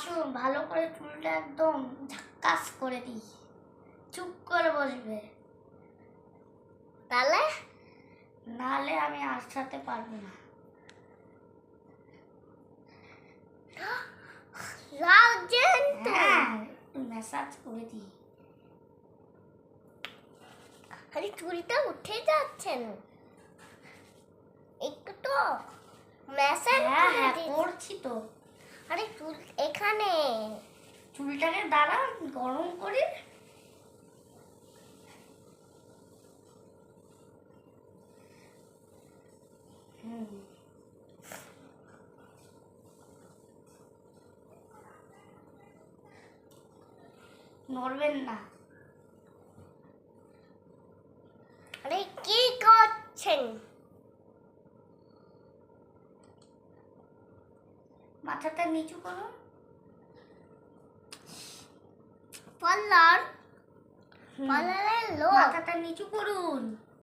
আসুন, ভালো করে চুলটা একদম ঝাক্কাস করে দিই। চুপ করে বসবে, তাহলে নাহলে আমি আসাতে পারবো না। লাগছেন তো? হ্যাঁ, একটু ম্যাসাজ করে দিই। খালি চুলটা উঠে যাচ্ছেন, একটু তো ম্যাসাজ হ্যাঁ করে হ্যাঁ দিন। করছি তো। আরে চুল এখানে। চুলটাকে দাঁড়া গরম করে। নড়বেন না। আরে কি করছেন? মাথাটা নিচু করো। পার্লারের লোক। মাথাটা নিচু করুন।